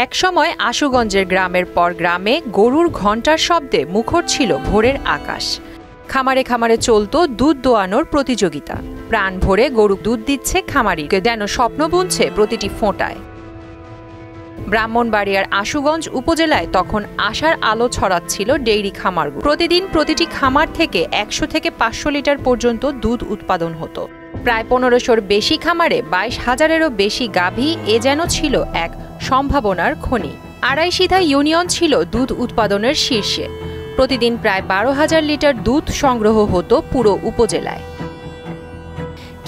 একসময় আশুগঞ্জের গ্রামের পর গ্রামে গরুর ঘণ্টার শব্দে মুখর ছিল ভোরের আকাশ। খামারে খামারে চলত দুধ দোয়ানোর প্রতিযোগিতা। প্রাণ ভরে গরু দুধ দিচ্ছে খামারিকে, যেন স্বপ্ন বুনছে প্রতিটি ফোঁটায়। ব্রাহ্মণবাড়িয়ার আশুগঞ্জ উপজেলায় তখন আশার আলো ছড়াচ্ছিল ডেইরি খামারগুলো। প্রতিদিন প্রতিটি খামার থেকে 100 থেকে 500 লিটার পর্যন্ত দুধ উৎপাদন হতো। প্রায় 1500-র বেশি খামারে 22,000-এরও বেশি গাভী, এ যেন ছিল এক সম্ভাবনার খনি। আড়াইশিধা ইউনিয়ন ছিল দুধ উৎপাদনের শীর্ষে। প্রতিদিন প্রায় 12,000 লিটার দুধ সংগ্রহ হতো পুরো উপজেলায়।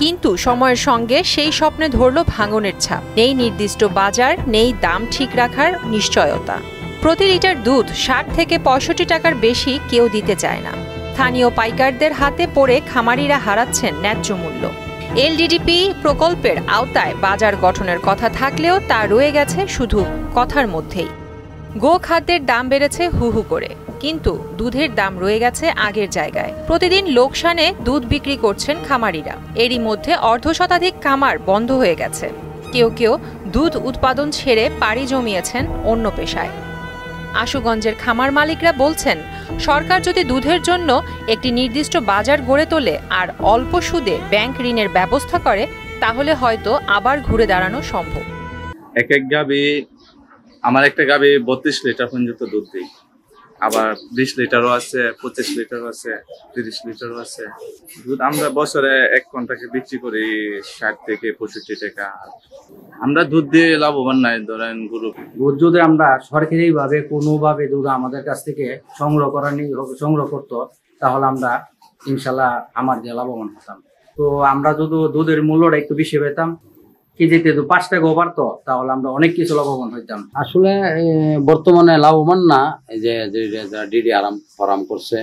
কিন্তু সময়ের সঙ্গে সেই স্বপ্নে ধরল ভাঙনের ছাপ। নেই নির্দিষ্ট বাজার, নেই দাম ঠিক রাখার নিশ্চয়তা। প্রতি লিটার দুধ 60 থেকে 65 টাকার বেশি কেউ দিতে চায় না। স্থানীয় পাইকারদের হাতে পড়ে খামারিরা হারাচ্ছেন ন্যায্য মূল্য। এলডিডিপি প্রকল্পের আওতায় বাজার গঠনের কথা থাকলেও তা রয়ে গেছে শুধু কথার মধ্যেই। গোখাদ্যের দাম বেড়েছে হু হু করে, কিন্তু দুধের দাম রয়ে গেছে আগের জায়গায়। প্রতিদিন লোকসানে দুধ বিক্রি করছেন খামারিরা। এরই মধ্যে 1/2 খামার বন্ধ হয়ে গেছে। কেউ কেউ দুধ উৎপাদন ছেড়ে পাড়ি জমিয়েছেন অন্য পেশায়। আশুগঞ্জের খামার মালিকরা বলছেন, সরকার যদি দুধের জন্য একটি নির্দিষ্ট বাজার গড়ে তোলে আর অল্প সুদে ব্যাংক ঋণের ব্যবস্থা করে, তাহলে হয়তো আবার ঘুরে দাঁড়ানো সম্ভব। আমার একটা গাভী 32 লিটার পর্যন্ত দুধ দিই। আবার 20 লিটারও আছে, 25 লিটারও আছে, 30 লিটারও আছে। দুধ আমরা বছরে 1 ঘন্টাকে বিক্রি করি 60 থেকে 65 টাকা। আমরা দুধ দিয়ে লাভবান নাই। ধরেন দুধ যদি আমরা সরকারি ভাবে কোনোভাবে দুধ আমাদের কাছ থেকে সংগ্রহ করতো, তাহলে আমরা ইনশাল্লাহ আমার দিয়ে লাভবান হতাম। তো আমরা যদি দুধের মূল্যটা একটু বেশি পেতাম, কেজিতে 5 টাকাও বাড়তো, তাহলে আমরা অনেক কিছু লাভবান হইতাম। আসলে বর্তমানে লাভবান না, যে ডিডি আরাম করছে,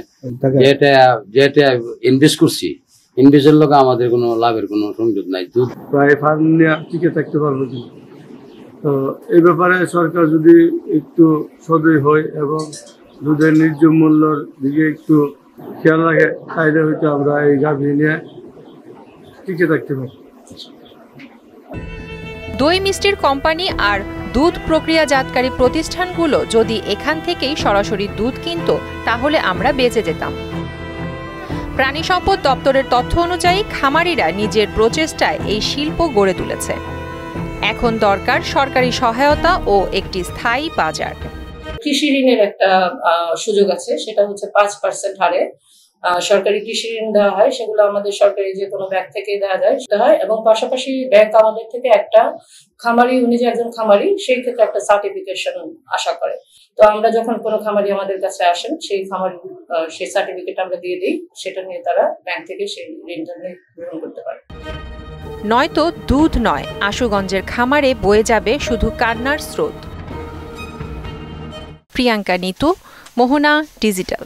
যেটা ইনভেস্ট করছি, ইনভেস্টের লোক আমাদের কোনো লাভের কোনো সংযোগ নাই। দুধ প্রায় ফার্ম নিয়ে টিকে থাকতে পারবো কি? তো এই ব্যাপারে সরকার যদি একটু সদয় হয় এবং দুধের ন্যায্য মূল্যের দিকে একটু খেয়াল রাখে, তাইলে হয়তো আমরা এই গাভী নিয়ে টিকে থাকতে পারি। দই মিষ্টির কোম্পানি আর দুধ প্রক্রিয়াজাতকারী প্রতিষ্ঠানগুলো যদি এখান থেকেই সরাসরি দুধ কিনত, তাহলে আমরা বেঁচে যেতাম। প্রাণী সম্পদ দপ্তরের তথ্য অনুযায়ী খামারিরা নিজের প্রচেষ্টায় এই শিল্প গড়ে তুলেছে। এখন দরকার সরকারি সহায়তা ও একটি স্থায়ী বাজার। কৃষি ঋণের একটা সুযোগ আছে, সেটা হচ্ছে 5% হারে সরকারি কৃষি ঋণ দেওয়া হয়। সেগুলো আমাদের সরকারি যে কোনো ব্যাংক থেকে দেওয়া হয়, এবং পাশাপাশি ব্যাংক আমাদের থেকে একটা খামারি, উনি যে একজন খামারি, সেই ক্ষেত্রে একটা সার্টিফিকেশন আশা করে। তো আমরা যখন কোনো খামারি আমাদের কাছে আসেন, সেই সার্টিফিকেট আমরা দিয়ে দিই, সেটা নিয়ে তারা ব্যাংক থেকে সেই ঋণটা নিয়ে গ্রহণ করতে পারে। নয়তো দুধ নয়, আশুগঞ্জের খামারে বয়ে যাবে শুধু কান্নার স্রোত। প্রিয়াঙ্কা নিতু, মোহনা ডিজিটাল।